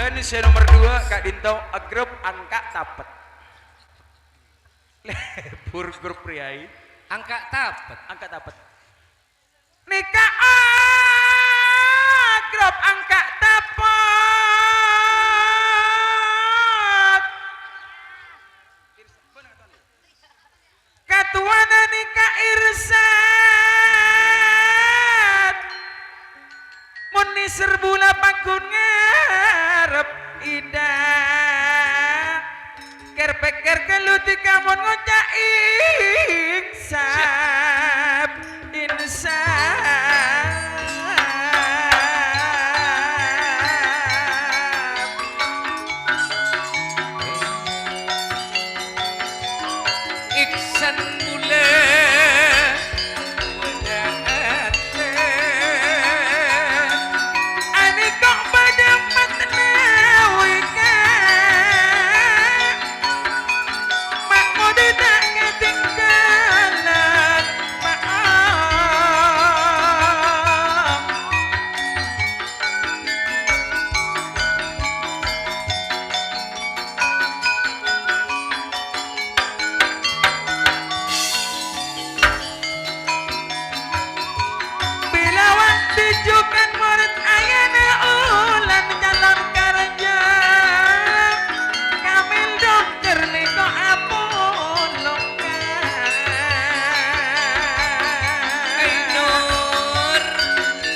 Indonesia nomor 2 Kak Dinto grup angka tapet. Lebur grup priai. Angka tapet. Angka tapet. Nikah grup angka tapet. Katuana nikah Irsan. Muni serbula pakun ngarep ida. Kerpeker keluti kamun ngocak insab Iksan mule ani kok pada matna wika makmu tidak ketinggalan maaf bila waktu jukan murid ayana ulan calon kerja kamil dokter niko Ai Nur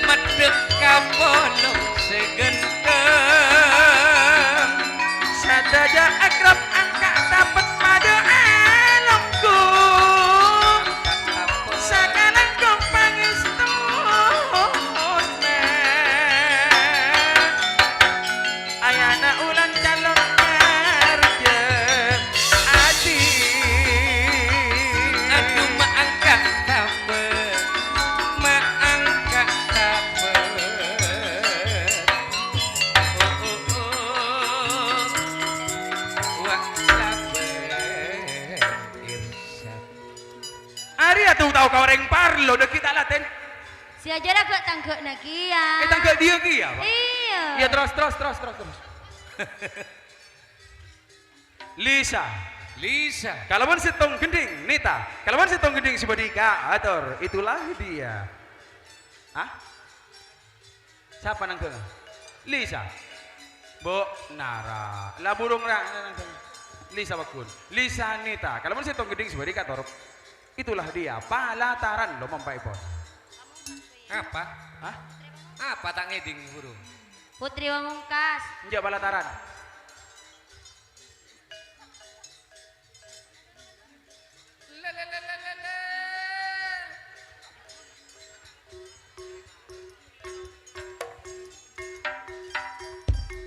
medek kabolong segendeng Sadaja akrab angka dapat pada elongku Sakalan kong pangistuna Ayana ulan calon kerja adi aduh maangkat tapet maangkat tapet wak tapet irsyad Ari atuh tahu kau reng parlo udah kita laten Si aja gak tanggek lagi ya. tangga dia ki ya Pak? Iya. Iya terus Lisa Lisa kalau man sitong gending Nita kalau man sitong gending si Bodika atur itulah dia hah siapa nangkeng Lisa Bo Nara lah burung Lisa Bakun Lisa Nita kalau man sitong gending si Bodika atur itulah dia palataran lo mampai pon apa hah apa tak ngeding burung Putri Wamungkas. njak palataran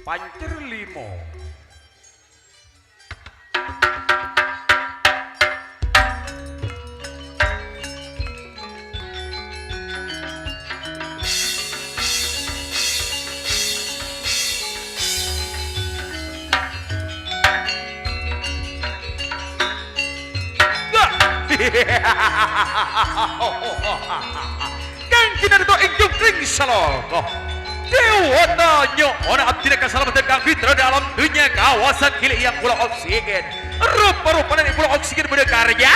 Pancer limo Kang kinar to injung ring saloko Dewata nyohona abdi keselamatan kang fitra dalam dunia kawasan kili yang pulau oksigen rupa-rupa dari pulau oksigen berkarya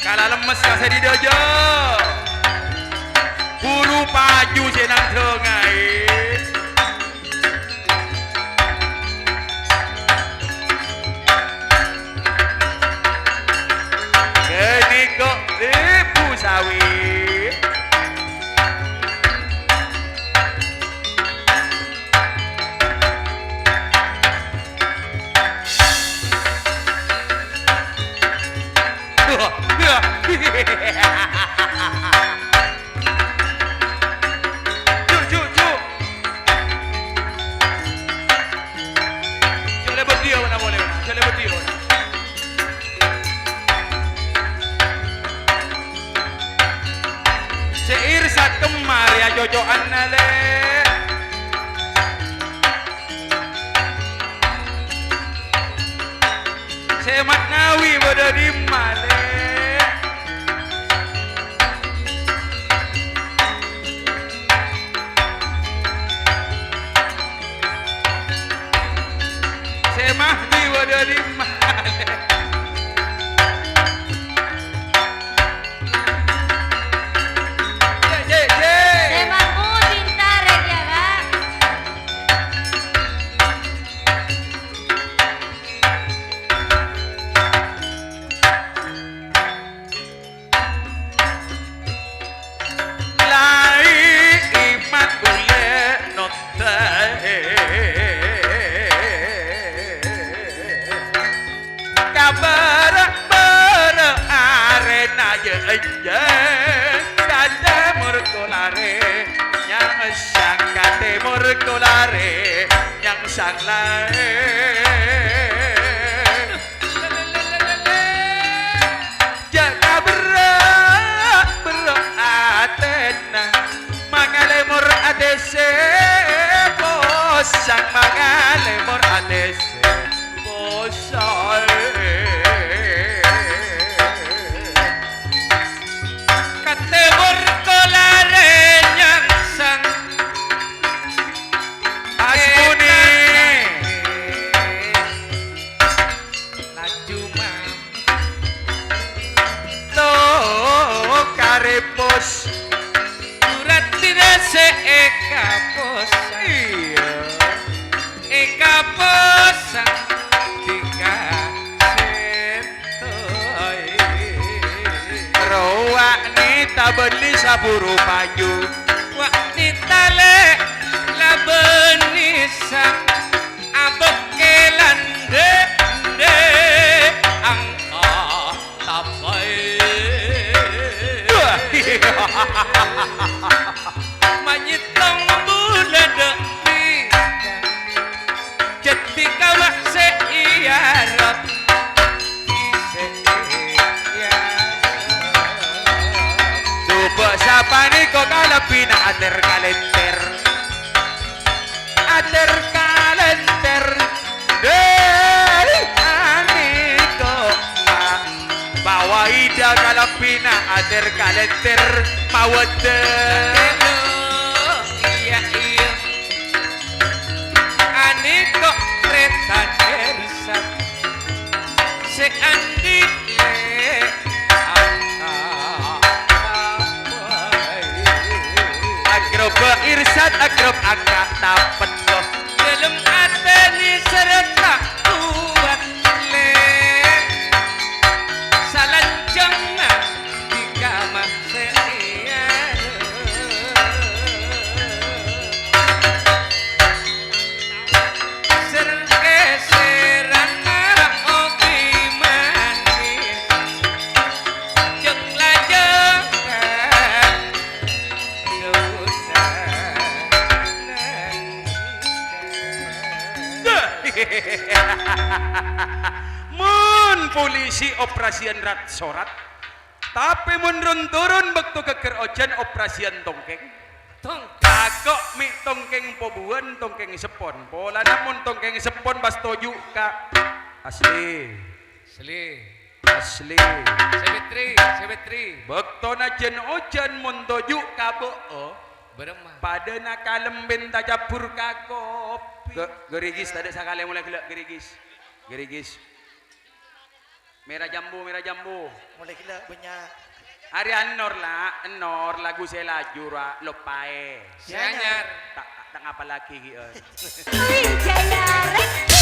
Kalau lemes kasih di dojo bulu paju senang tengai Gede kok ibu sawi Cu Seirsat kemar ya jojoan nale. Semat nawi bodo di male. Semah di bodo di male. Semangku cinta rek ya kak. Lai iman ule notae kabar arena je kate murkolare yang sang kate murkolare yang sang lae jaga berat atena mangalemur adese posang mangalemur adese posang katemur kolare nyangsang asmuni Najuma to karepos surat tidak seeka posa iya eka posa tiga setoy roak nita beli saburu baju wak nitale labenisa abekelan de angka tapai manyitong bulan depi ketika wakse iarap coba siapa nih kok kalapin ater kalender deh aniko bawa ida kalapina ater kalender mawade iya iya aniko kereta dersa seandi le agroba irsat agrob angkat dapat loh dalam ateni serta kuat le salanjangan di kamar seia serkeseran obi manis jeng lajangan mun polisi operasian rat sorat tapi mun turun bektu keker ojan operasian tongkeng tong kagok mi tongkeng pobuan tongkeng sepon pola namun tongkeng sepon bas toju ka asli seli asli sebetri bekto na jen ojan mun toju ka boo beremah pada na kalemben tajapur ka kopi gerigis tadi sakali mulai gelak gerigis merah jambu mulai gila banyak hari nor lagu saya laju lopae sianyar tak ngapa lagi Wijaya rek.